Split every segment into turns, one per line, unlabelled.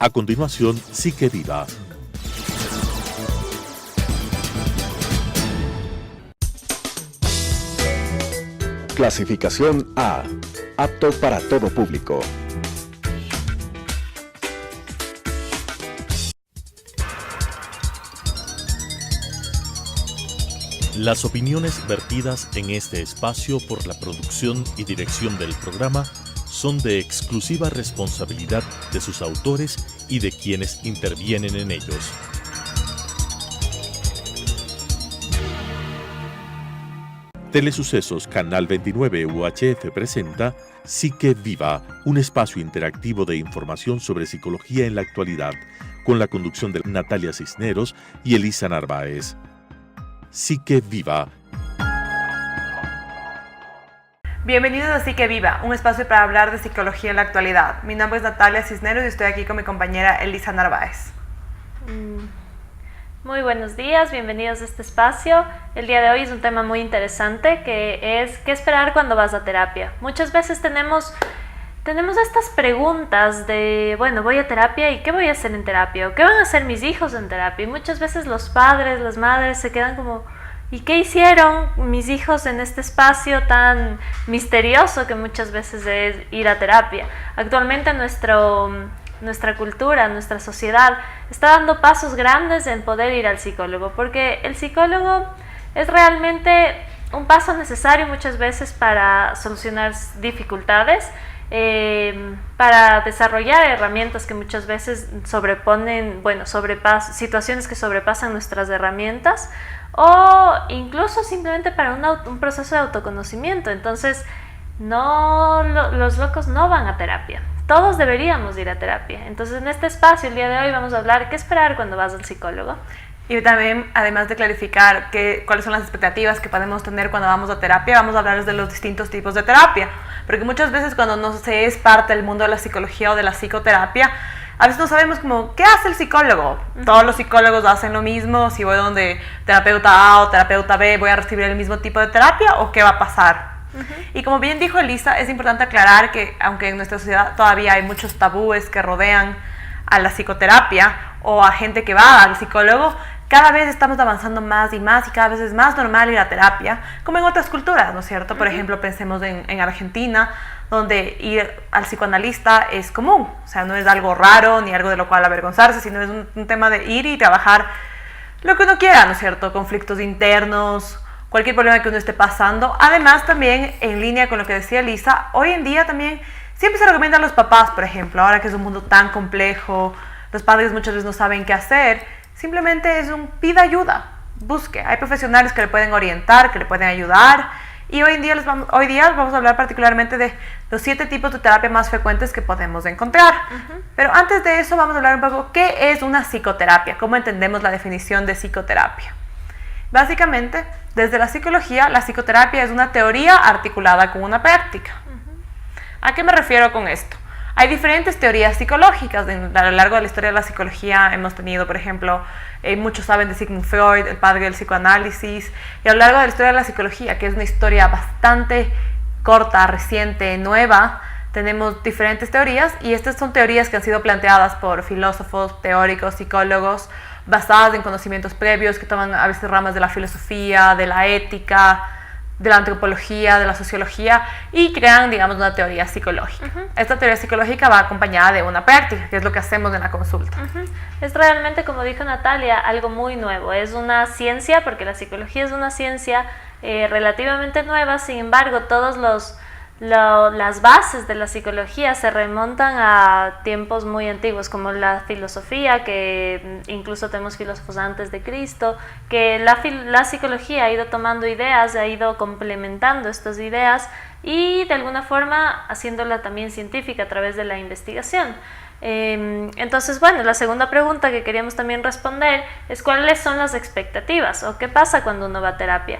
A continuación, Psique Viva.
Clasificación A. Apto para todo público.
Las opiniones vertidas en este espacio por la producción y dirección del programa son de exclusiva responsabilidad de sus autores y de quienes intervienen en ellos. Telesucesos Canal 29 UHF presenta Psique Viva, un espacio interactivo de información sobre psicología en la actualidad, con la conducción de Natalia Cisneros y Elisa Narváez. Psique Viva.
Bienvenidos a Psique Viva, un espacio para hablar de psicología en la actualidad. Mi nombre es Natalia Cisneros y estoy aquí con mi compañera Elisa Narváez.
Muy buenos días, bienvenidos a este espacio. El día de hoy es un tema muy interesante que es ¿qué esperar cuando vas a terapia? Muchas veces tenemos estas preguntas de, bueno, voy a terapia y ¿qué voy a hacer en terapia? ¿O qué van a hacer mis hijos en terapia? Y muchas veces los padres, las madres se quedan como, ¿y qué hicieron mis hijos en este espacio tan misterioso que muchas veces es ir a terapia? Actualmente nuestra cultura, nuestra sociedad está dando pasos grandes en poder ir al psicólogo, porque el psicólogo es realmente un paso necesario muchas veces para solucionar dificultades, para desarrollar herramientas que muchas veces situaciones que sobrepasan nuestras herramientas, o incluso simplemente para un proceso de autoconocimiento. Entonces, los locos no van a terapia. Todos deberíamos ir a terapia. Entonces, en este espacio, el día de hoy, vamos a hablar qué esperar cuando vas al psicólogo.
Y también, además de clarificar cuáles son las expectativas que podemos tener cuando vamos a terapia, vamos a hablar de los distintos tipos de terapia. Porque muchas veces cuando no se es parte del mundo de la psicología o de la psicoterapia, a veces no sabemos como, ¿qué hace el psicólogo? Todos los psicólogos hacen lo mismo. Si voy donde terapeuta A o terapeuta B, ¿voy a recibir el mismo tipo de terapia o qué va a pasar? Y como bien dijo Elisa, es importante aclarar que aunque en nuestra sociedad todavía hay muchos tabúes que rodean a la psicoterapia o a gente que va al psicólogo, cada vez estamos avanzando más y más y cada vez es más normal ir a terapia, como en otras culturas, ¿no es cierto? Por ejemplo, pensemos en Argentina, donde ir al psicoanalista es común. O sea, no es algo raro ni algo de lo cual avergonzarse, sino es un tema de ir y trabajar lo que uno quiera, ¿no es cierto? Conflictos internos, cualquier problema que uno esté pasando. Además, también en línea con lo que decía Lisa, hoy en día también siempre se recomienda a los papás, por ejemplo, ahora que es un mundo tan complejo, los padres muchas veces no saben qué hacer, simplemente pida ayuda, busque. Hay profesionales que le pueden orientar, que le pueden ayudar. Y hoy día vamos a hablar particularmente de los 7 tipos de terapia más frecuentes que podemos encontrar. Pero antes de eso vamos a hablar un poco qué es una psicoterapia, cómo entendemos la definición de psicoterapia. Básicamente, desde la psicología, la psicoterapia es una teoría articulada con una práctica. ¿A qué me refiero con esto? Hay diferentes teorías psicológicas. A lo largo de la historia de la psicología hemos tenido, por ejemplo, muchos saben de Sigmund Freud, el padre del psicoanálisis, y a lo largo de la historia de la psicología, que es una historia bastante corta, reciente, nueva, tenemos diferentes teorías, y estas son teorías que han sido planteadas por filósofos, teóricos, psicólogos, basadas en conocimientos previos que toman a veces ramas de la filosofía, de la ética, de la antropología, de la sociología, y crean, digamos, una teoría psicológica. Esta teoría psicológica va acompañada de una práctica, que es lo que hacemos en la consulta.
Es realmente, como dijo Natalia, algo muy nuevo. Es una ciencia, porque la psicología es una ciencia relativamente nueva. Sin embargo, las bases de la psicología se remontan a tiempos muy antiguos, como la filosofía, que incluso tenemos filósofos antes de Cristo, que la psicología ha ido tomando ideas, ha ido complementando estas ideas y de alguna forma haciéndola también científica a través de la investigación. Entonces, bueno, la segunda pregunta que queríamos también responder es ¿cuáles son las expectativas? ¿O qué pasa cuando uno va a terapia?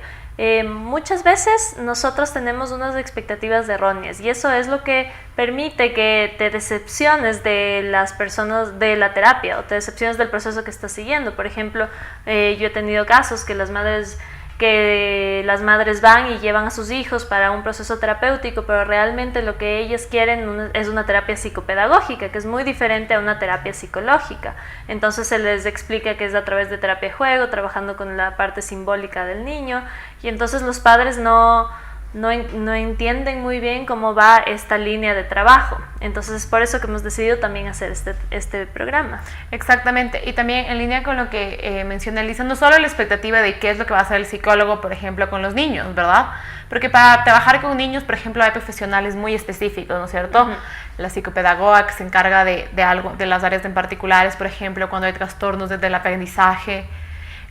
Muchas veces nosotros tenemos unas expectativas erróneas y eso es lo que permite que te decepciones de las personas de la terapia o te decepciones del proceso que estás siguiendo. Por ejemplo, yo he tenido casos que las madres que las madres van y llevan a sus hijos para un proceso terapéutico, pero realmente lo que ellas quieren es una terapia psicopedagógica, que es muy diferente a una terapia psicológica. Entonces se les explica que es a través de terapia de juego, trabajando con la parte simbólica del niño, y entonces los padres no entienden muy bien cómo va esta línea de trabajo. Entonces es por eso que hemos decidido también hacer este programa.
Exactamente, y también en línea con lo que menciona Lisa, no solo la expectativa de qué es lo que va a hacer el psicólogo, por ejemplo, con los niños, ¿verdad? Porque para trabajar con niños, por ejemplo, hay profesionales muy específicos, ¿no es cierto? La psicopedagoga que se encarga de algo, de las áreas en particulares, por ejemplo, cuando hay trastornos desde el aprendizaje,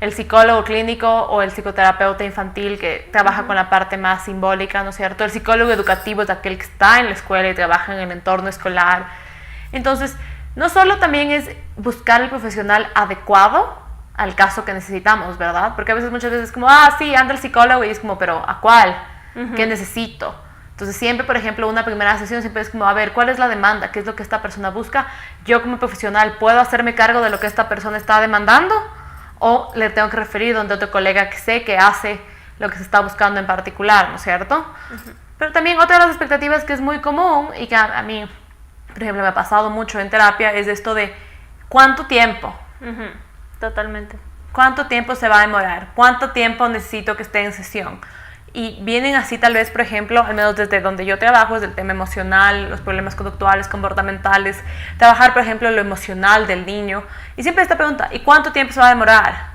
el psicólogo clínico o el psicoterapeuta infantil que trabaja con la parte más simbólica, ¿no es cierto? El psicólogo educativo es aquel que está en la escuela y trabaja en el entorno escolar. Entonces, no solo también es buscar el profesional adecuado al caso que necesitamos, ¿verdad? Porque a veces, muchas veces es como, sí, anda el psicólogo, y es como, pero ¿a cuál? ¿Qué necesito? Entonces siempre, por ejemplo, una primera sesión siempre es como, a ver, ¿cuál es la demanda? ¿Qué es lo que esta persona busca? Yo como profesional, ¿puedo hacerme cargo de lo que esta persona está demandando? ¿O le tengo que referir donde otro colega que sé que hace lo que se está buscando en particular, ¿no es cierto? Pero también otra de las expectativas que es muy común y que a mí, por ejemplo, me ha pasado mucho en terapia es esto de ¿cuánto tiempo?
Totalmente.
¿Cuánto tiempo se va a demorar? ¿Cuánto tiempo necesito que esté en sesión? Y vienen así tal vez, por ejemplo, al menos desde donde yo trabajo, es el tema emocional, los problemas conductuales, comportamentales, trabajar, por ejemplo, lo emocional del niño. Y siempre esta pregunta, ¿y cuánto tiempo se va a demorar?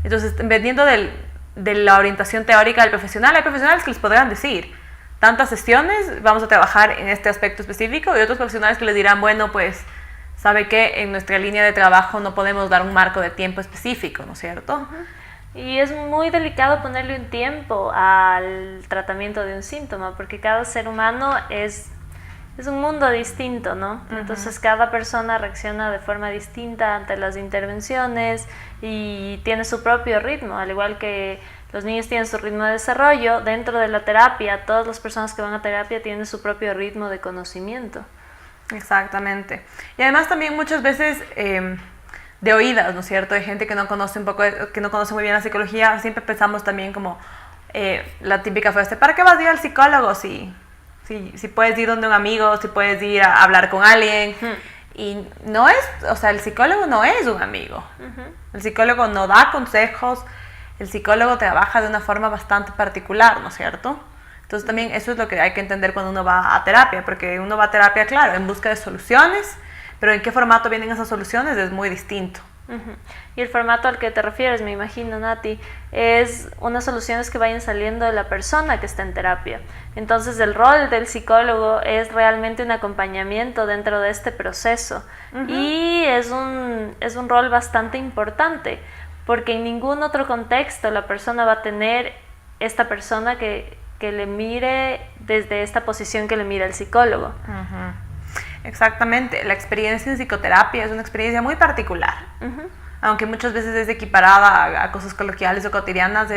Entonces, dependiendo de la orientación teórica del profesional, hay profesionales que les podrán decir, tantas sesiones, vamos a trabajar en este aspecto específico, y otros profesionales que les dirán, bueno, pues, ¿sabe qué? En nuestra línea de trabajo no podemos dar un marco de tiempo específico, ¿no es cierto?
Y es muy delicado ponerle un tiempo al tratamiento de un síntoma, porque cada ser humano es un mundo distinto, ¿no? Entonces cada persona reacciona de forma distinta ante las intervenciones y tiene su propio ritmo, al igual que los niños tienen su ritmo de desarrollo. Dentro de la terapia, todas las personas que van a terapia tienen su propio ritmo de conocimiento.
Exactamente. Y además también muchas veces de oídas, ¿no es cierto? Hay gente que no conoce que no conoce muy bien la psicología. Siempre pensamos también como la típica frase, ¿para qué vas a ir al psicólogo si puedes ir donde un amigo, si puedes ir a hablar con alguien? Y no es, o sea, el psicólogo no es un amigo. El psicólogo no da consejos, el psicólogo trabaja de una forma bastante particular, ¿no es cierto? Entonces también eso es lo que hay que entender cuando uno va a terapia, porque uno va a terapia, claro, en busca de soluciones, pero en qué formato vienen esas soluciones es muy distinto.
Y el formato al que te refieres, me imagino, Nati, es unas soluciones que vayan saliendo de la persona que está en terapia. Entonces el rol del psicólogo es realmente un acompañamiento dentro de este proceso. Y es un rol bastante importante, porque en ningún otro contexto la persona va a tener esta persona que le mire desde esta posición que le mira el psicólogo.
Exactamente, la experiencia en psicoterapia es una experiencia muy particular. Aunque muchas veces es equiparada a cosas coloquiales o cotidianas,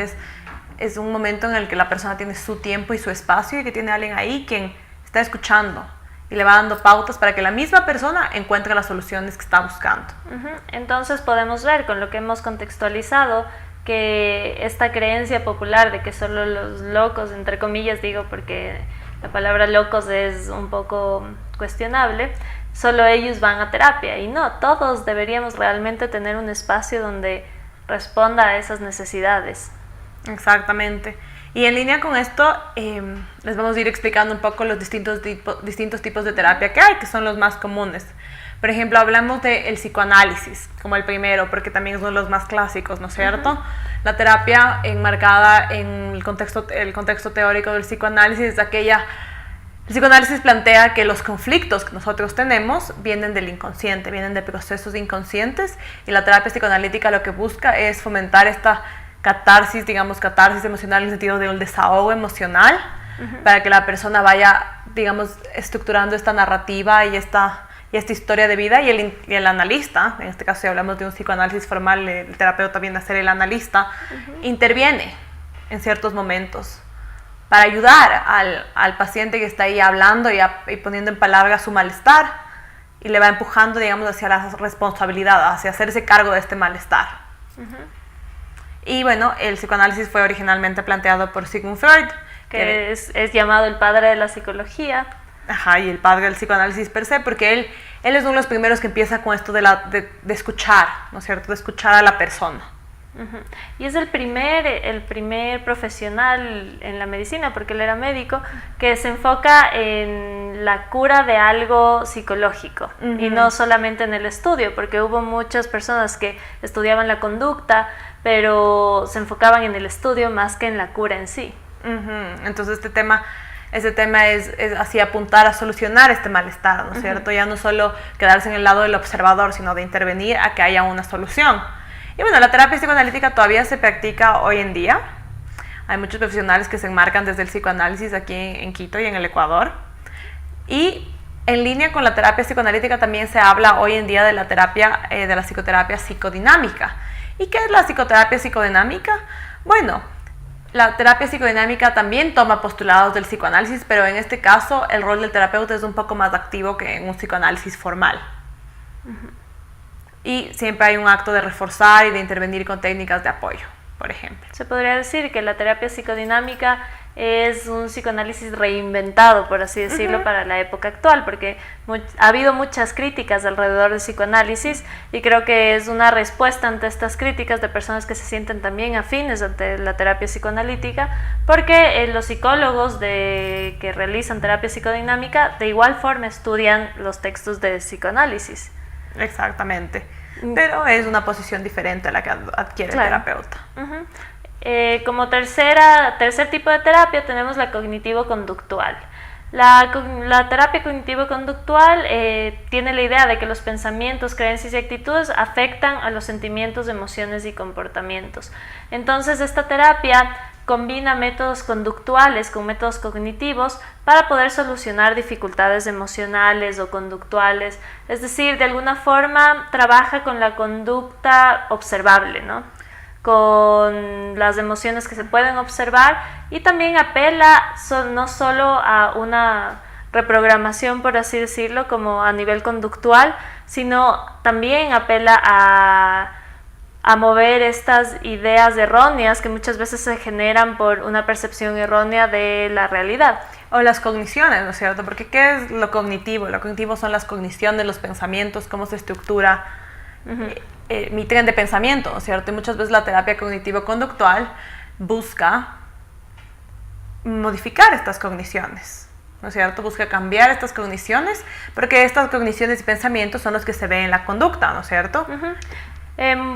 es un momento en el que la persona tiene su tiempo y su espacio y que tiene alguien ahí quien está escuchando y le va dando pautas para que la misma persona encuentre las soluciones que está buscando.
Entonces podemos ver con lo que hemos contextualizado que esta creencia popular de que solo los locos, entre comillas digo porque la palabra locos es un poco cuestionable, solo ellos van a terapia, y no, todos deberíamos realmente tener un espacio donde responda a esas necesidades.
Exactamente. Y en línea con esto, les vamos a ir explicando un poco los distintos tipos de terapia que hay, que son los más comunes. Por ejemplo, hablamos del psicoanálisis como el primero, porque también es uno de los más clásicos, ¿no es cierto? La terapia enmarcada en el contexto teórico del psicoanálisis es aquella... El psicoanálisis plantea que los conflictos que nosotros tenemos vienen del inconsciente, vienen de procesos inconscientes, y la terapia psicoanalítica lo que busca es fomentar esta catarsis emocional en el sentido de un desahogo emocional, para que la persona vaya, estructurando esta narrativa y esta historia de vida, y el analista, en este caso si hablamos de un psicoanálisis formal, el terapeuta viene a ser el analista, interviene en ciertos momentos para ayudar al paciente que está ahí hablando y poniendo en palabras su malestar, y le va empujando, hacia la responsabilidad, hacia hacerse cargo de este malestar. Y bueno, el psicoanálisis fue originalmente planteado por Sigmund Freud,
que es llamado el padre de la psicología.
Ajá, y el padre del psicoanálisis per se, porque él es uno de los primeros que empieza con esto de escuchar, ¿no es cierto?, de escuchar a la persona.
Uh-huh. Y es el primer profesional en la medicina, porque él era médico, que se enfoca en la cura de algo psicológico, uh-huh, y no solamente en el estudio, porque hubo muchas personas que estudiaban la conducta, pero se enfocaban en el estudio más que en la cura en sí. Uh-huh.
Entonces este tema es así, apuntar a solucionar este malestar, ¿no es cierto? Ya no solo quedarse en el lado del observador, sino de intervenir a que haya una solución. Y bueno, la terapia psicoanalítica todavía se practica hoy en día. Hay muchos profesionales que se enmarcan desde el psicoanálisis aquí en Quito y en el Ecuador. Y en línea con la terapia psicoanalítica también se habla hoy en día de la terapia, de la psicoterapia psicodinámica. ¿Y qué es la psicoterapia psicodinámica? Bueno, la terapia psicodinámica también toma postulados del psicoanálisis, pero en este caso el rol del terapeuta es un poco más activo que en un psicoanálisis formal. Uh-huh. Y siempre hay un acto de reforzar y de intervenir con técnicas de apoyo, por ejemplo.
Se podría decir que la terapia psicodinámica es un psicoanálisis reinventado, por así decirlo, uh-huh, para la época actual, porque ha habido muchas críticas alrededor del psicoanálisis y creo que es una respuesta ante estas críticas de personas que se sienten también afines ante la terapia psicoanalítica, porque los psicólogos que realizan terapia psicodinámica de igual forma estudian los textos de psicoanálisis.
Exactamente, pero es una posición diferente a la que adquiere, claro, el terapeuta.
Uh-huh. Como tercer tipo de terapia tenemos la cognitivo-conductual. La terapia cognitivo-conductual tiene la idea de que los pensamientos, creencias y actitudes afectan a los sentimientos, emociones y comportamientos. Entonces esta terapia combina métodos conductuales con métodos cognitivos para poder solucionar dificultades emocionales o conductuales, es decir, de alguna forma trabaja con la conducta observable, ¿no?, con las emociones que se pueden observar, y también apela no solo a una reprogramación, por así decirlo, como a nivel conductual, sino también apela a mover estas ideas erróneas que muchas veces se generan por una percepción errónea de la realidad.
O las cogniciones, ¿no es cierto? Porque ¿qué es lo cognitivo? Lo cognitivo son las cogniciones, los pensamientos, cómo se estructura uh-huh, mi tren de pensamiento, ¿no es cierto? Y muchas veces la terapia cognitivo-conductual busca modificar estas cogniciones, ¿no es cierto? Busca cambiar estas cogniciones, porque estas cogniciones y pensamientos son los que se ven en la conducta, ¿no es cierto?
Uh-huh.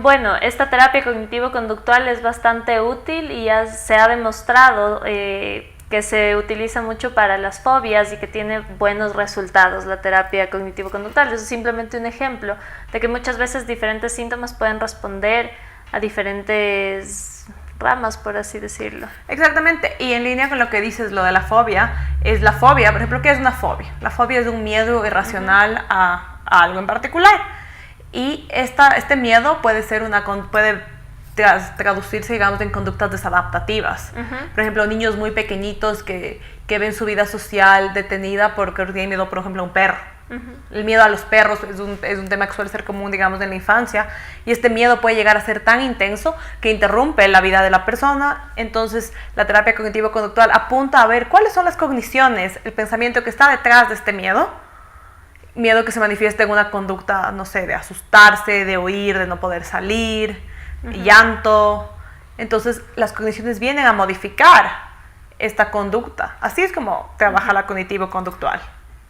Bueno, esta terapia cognitivo-conductual es bastante útil y ya se ha demostrado que se utiliza mucho para las fobias y que tiene buenos resultados la terapia cognitivo-conductual. Eso es simplemente un ejemplo de que muchas veces diferentes síntomas pueden responder a diferentes ramas, por así decirlo.
Exactamente, y en línea con lo que dices, lo de la fobia, es la fobia, por ejemplo, ¿qué es una fobia? La fobia es un miedo irracional uh-huh, a algo en particular. Y este miedo puede traducirse, digamos, en conductas desadaptativas. Uh-huh. Por ejemplo, niños muy pequeñitos que ven su vida social detenida porque tienen miedo, por ejemplo, a un perro. Uh-huh. El miedo a los perros es un tema que suele ser común, digamos, en la infancia, y este miedo puede llegar a ser tan intenso que interrumpe la vida de la persona. Entonces, la terapia cognitivo-conductual apunta a ver cuáles son las cogniciones, el pensamiento que está detrás de este miedo que se manifiesta en una conducta, no sé, de asustarse, de huir, de no poder salir, uh-huh, llanto. Entonces, las cogniciones vienen a modificar esta conducta. Así es como trabaja uh-huh, la cognitivo-conductual.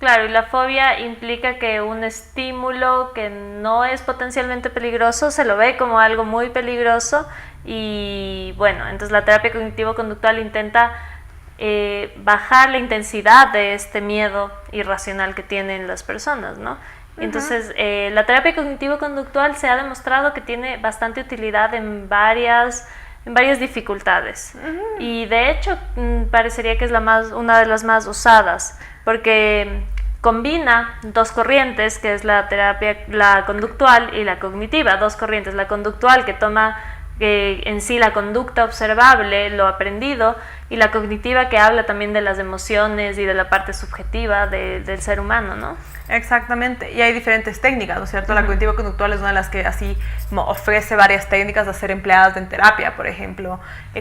Claro, y la fobia implica que un estímulo que no es potencialmente peligroso se lo ve como algo muy peligroso, y bueno, entonces la terapia cognitivo-conductual intenta bajar la intensidad de este miedo irracional que tienen las personas, ¿no? Uh-huh. Entonces, la terapia cognitivo-conductual se ha demostrado que tiene bastante utilidad en varias dificultades. Uh-huh. Y de hecho, parecería que es una de las más usadas, porque combina dos corrientes, que es la conductual y la cognitiva. Dos corrientes, la conductual, que toma en sí la conducta observable, lo aprendido, y la cognitiva, que habla también de las emociones y de la parte subjetiva del ser humano, ¿no?
Exactamente, y hay diferentes técnicas, ¿no es cierto? La cognitivo-conductual es una de las que así ofrece varias técnicas a ser empleadas en terapia, por ejemplo,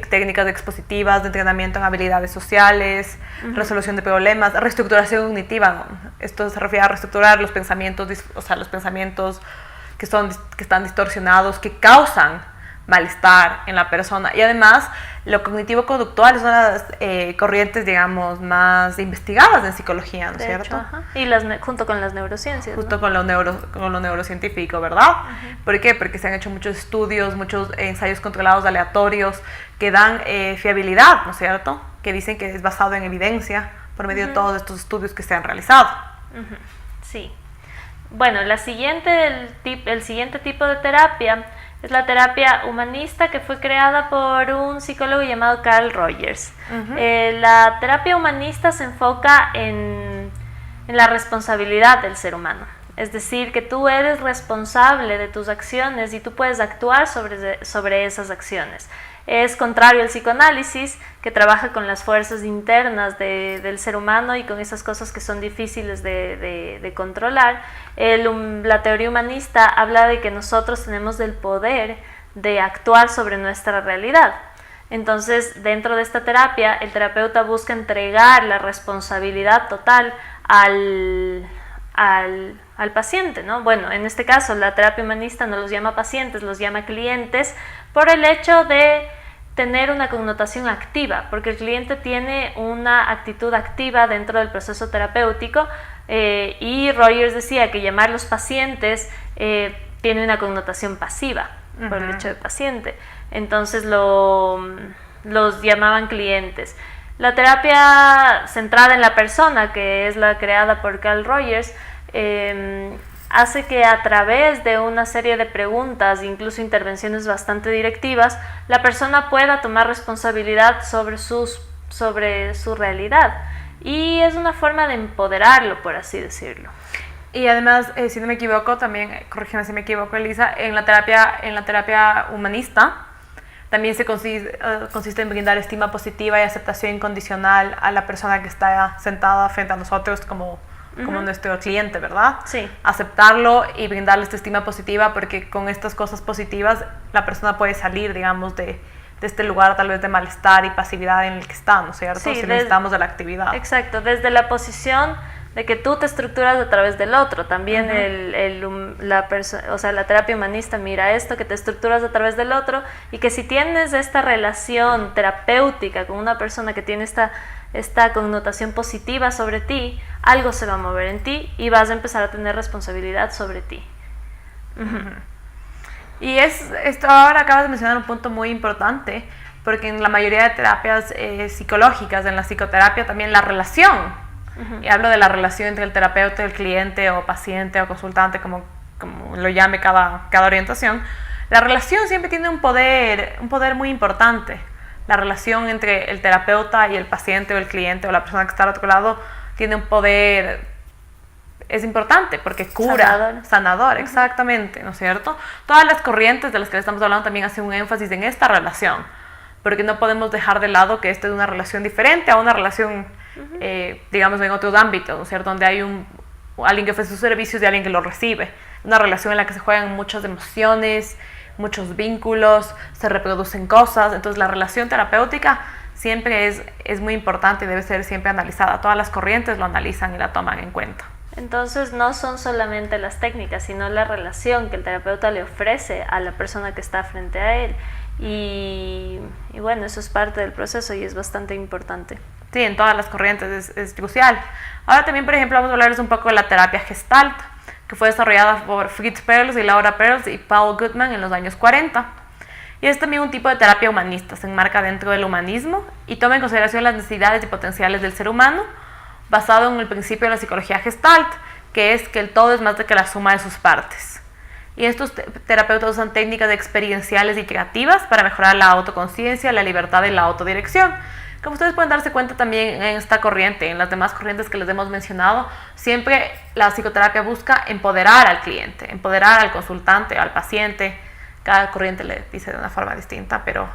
técnicas expositivas, de entrenamiento en habilidades sociales, resolución de problemas, reestructuración cognitiva, ¿no? Esto se refiere a reestructurar los pensamientos, o sea, los pensamientos que están distorsionados, que causan malestar en la persona. Y además, lo cognitivo-conductual es una de las corrientes, digamos, más investigadas en psicología, ¿no es cierto?
Hecho, y junto con las neurociencias.
Justo, ¿no? con lo neurocientífico, ¿verdad? ¿Por qué? Porque se han hecho muchos estudios, muchos ensayos controlados aleatorios que dan fiabilidad, ¿no es cierto? Que dicen que es basado en evidencia por medio de todos estos estudios que se han realizado.
Sí. Bueno, el siguiente tipo de terapia es la terapia humanista, que fue creada por un psicólogo llamado Carl Rogers. La terapia humanista se enfoca en la responsabilidad del ser humano. Es decir, que tú eres responsable de tus acciones y tú puedes actuar sobre esas acciones. Es contrario al psicoanálisis, que trabaja con las fuerzas internas del ser humano y con esas cosas que son difíciles de controlar. La teoría humanista habla de que nosotros tenemos el poder de actuar sobre nuestra realidad. Entonces, dentro de esta terapia, el terapeuta busca entregar la responsabilidad total al paciente, ¿no? Bueno, en este caso, la terapia humanista no los llama pacientes, los llama clientes, por el hecho de tener una connotación activa, porque el cliente tiene una actitud activa dentro del proceso terapéutico, y Rogers decía que llamarlos pacientes tiene una connotación pasiva por el hecho de paciente. Entonces los llamaban clientes. La terapia centrada en la persona, que es la creada por Carl Rogers, hace que a través de una serie de preguntas, incluso intervenciones bastante directivas, la persona pueda tomar responsabilidad sobre su realidad. Y es una forma de empoderarlo, por así decirlo.
Y además, si no me equivoco, también, corrígeme si me equivoco, Elisa, en la terapia humanista también consiste en brindar estima positiva y aceptación incondicional a la persona que está sentada frente a nosotros como nuestro cliente, ¿verdad?
Sí.
Aceptarlo y brindarle esta estima positiva, porque con estas cosas positivas la persona puede salir, digamos, de este lugar tal vez de malestar y pasividad en el que está, ¿no es cierto?
Sí,
si necesitamos de la actividad.
Exacto, desde la posición de que tú te estructuras a través del otro. También la terapia humanista mira esto, que te estructuras a través del otro, y que si tienes esta relación terapéutica con una persona que tiene esta connotación positiva sobre ti, algo se va a mover en ti y vas a empezar a tener responsabilidad sobre ti.
Y esto ahora acabas de mencionar un punto muy importante, porque en la mayoría de terapias psicológicas, en la psicoterapia también la relación, y hablo de la relación entre el terapeuta, el cliente o paciente o consultante, como lo llame cada orientación, la relación siempre tiene un poder muy importante. La relación entre el terapeuta y el paciente o el cliente o la persona que está al otro lado tiene un poder, es importante porque cura, sanador, exactamente, ¿no es cierto? Todas las corrientes de las que le estamos hablando también hacen un énfasis en esta relación, porque no podemos dejar de lado que esta es una relación diferente a una relación, digamos, en otros ámbitos, ¿no es cierto? Donde hay alguien que ofrece sus servicios y alguien que los recibe. Una relación en la que se juegan muchas emociones, muchos vínculos, se reproducen cosas. Entonces la relación terapéutica siempre es muy importante y debe ser siempre analizada. Todas las corrientes lo analizan y la toman en cuenta.
Entonces no son solamente las técnicas, sino la relación que el terapeuta le ofrece a la persona que está frente a él. Y bueno, eso es parte del proceso y es bastante importante.
Sí, en todas las corrientes es crucial. Ahora también, por ejemplo, vamos a hablarles un poco de la terapia Gestalt, que fue desarrollada por Fritz Perls y Laura Perls y Paul Goodman en los años 40. Y es también un tipo de terapia humanista, se enmarca dentro del humanismo y toma en consideración las necesidades y potenciales del ser humano, basado en el principio de la psicología Gestalt, que es que el todo es más de que la suma de sus partes. Y estos terapeutas usan técnicas experienciales y creativas para mejorar la autoconciencia, la libertad y la autodirección. Como ustedes pueden darse cuenta también en esta corriente, en las demás corrientes que les hemos mencionado, siempre la psicoterapia busca empoderar al cliente, empoderar al consultante, al paciente. Cada corriente le dice de una forma distinta, pero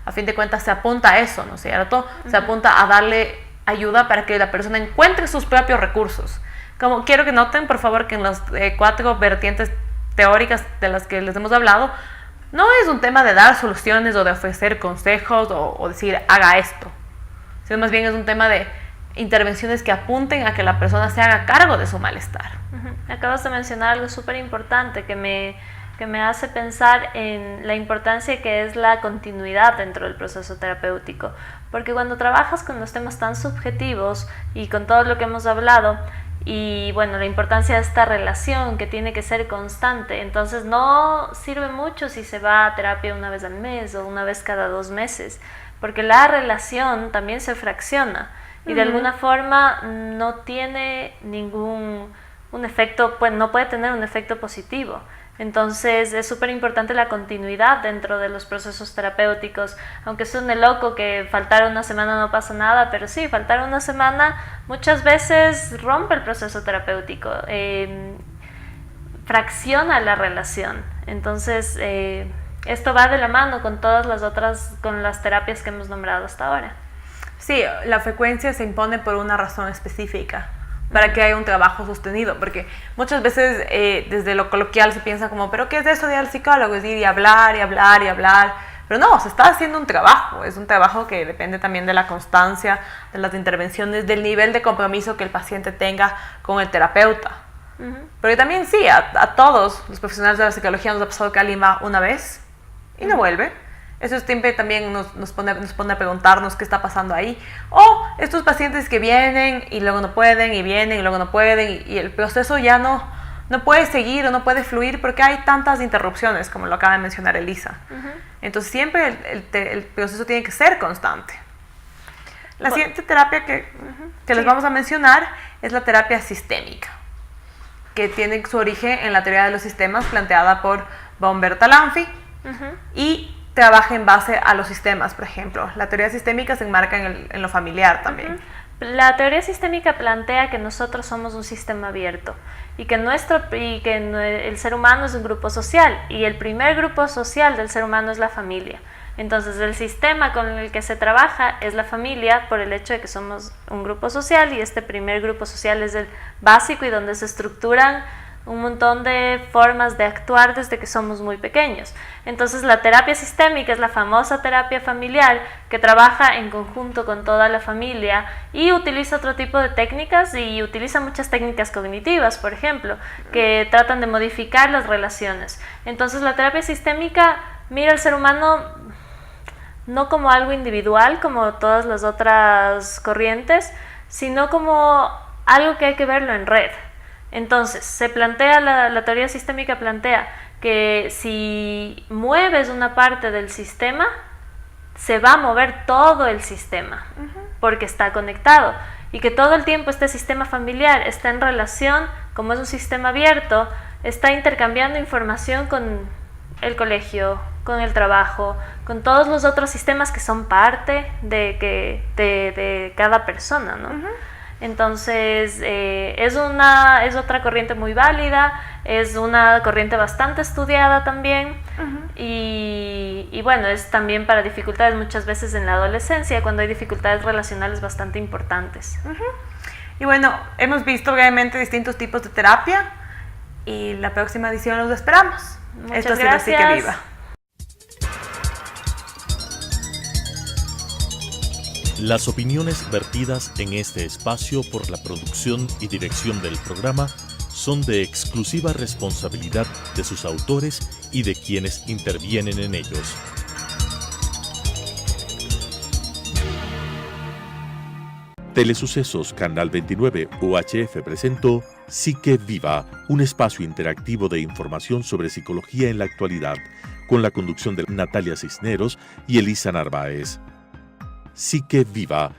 a fin de cuentas se apunta a eso, ¿no es cierto? Se apunta a darle ayuda para que la persona encuentre sus propios recursos. como quiero que noten, por favor, que en las 4 vertientes teóricas de las que les hemos hablado, no es un tema de dar soluciones o de ofrecer consejos o decir haga esto, sino más bien es un tema de intervenciones que apunten a que la persona se haga cargo de su malestar.
Acabas de mencionar algo súper importante que me hace pensar en la importancia que es la continuidad dentro del proceso terapéutico, porque cuando trabajas con los temas tan subjetivos y con todo lo que hemos hablado, y bueno, la importancia de esta relación que tiene que ser constante, entonces no sirve mucho si se va a terapia una vez al mes o una vez cada 2 meses, porque la relación también se fracciona y de alguna forma no tiene un efecto, pues no puede tener un efecto positivo. Entonces es súper importante la continuidad dentro de los procesos terapéuticos, aunque suene loco que faltar una semana no pasa nada, pero sí, faltar una semana muchas veces rompe el proceso terapéutico, fracciona la relación. Entonces esto va de la mano con todas las otras, con las terapias que hemos nombrado hasta ahora.
Sí, la frecuencia se impone por una razón específica, para que haya un trabajo sostenido, porque muchas veces desde lo coloquial se piensa como, ¿pero qué es eso de ir al psicólogo? Es ir y hablar y hablar y hablar, pero no, se está haciendo un trabajo, es un trabajo que depende también de la constancia, de las intervenciones, del nivel de compromiso que el paciente tenga con el terapeuta. Pero también sí, a todos los profesionales de la psicología nos ha pasado que alguien va una vez y no vuelve. Eso siempre también nos pone a preguntarnos qué está pasando ahí. O estos pacientes que vienen y luego no pueden, y vienen y luego no pueden, y el proceso ya no puede seguir o no puede fluir porque hay tantas interrupciones, como lo acaba de mencionar Elisa. Entonces siempre el proceso tiene que ser constante. La siguiente terapia que les vamos a mencionar es la terapia sistémica, que tiene su origen en la teoría de los sistemas planteada por von Bertalanffy y trabaja en base a los sistemas, por ejemplo. La teoría sistémica se enmarca en lo familiar también.
La teoría sistémica plantea que nosotros somos un sistema abierto y que el ser humano es un grupo social y el primer grupo social del ser humano es la familia. Entonces el sistema con el que se trabaja es la familia por el hecho de que somos un grupo social y este primer grupo social es el básico y donde se estructuran un montón de formas de actuar desde que somos muy pequeños. Entonces la terapia sistémica es la famosa terapia familiar que trabaja en conjunto con toda la familia y utiliza otro tipo de técnicas y utiliza muchas técnicas cognitivas, por ejemplo, que tratan de modificar las relaciones. Entonces la terapia sistémica mira al ser humano no como algo individual como todas las otras corrientes, sino como algo que hay que verlo en red. Entonces, se plantea, la teoría sistémica plantea que si mueves una parte del sistema, se va a mover todo el sistema, porque está conectado, y que todo el tiempo este sistema familiar está en relación, como es un sistema abierto, está intercambiando información con el colegio, con el trabajo, con todos los otros sistemas que son parte de cada persona, ¿no? Entonces es otra corriente muy válida, es una corriente bastante estudiada también y bueno, es también para dificultades muchas veces en la adolescencia, cuando hay dificultades relacionales bastante importantes.
Y bueno, hemos visto brevemente distintos tipos de terapia y la próxima edición los esperamos.
Muchas gracias.
Esto ha sido Psique Viva.
Las opiniones vertidas en este espacio por la producción y dirección del programa son de exclusiva responsabilidad de sus autores y de quienes intervienen en ellos. Telesucesos Canal 29 UHF presentó Psique Viva, un espacio interactivo de información sobre psicología en la actualidad, con la conducción de Natalia Cisneros y Elisa Narváez. Psique Viva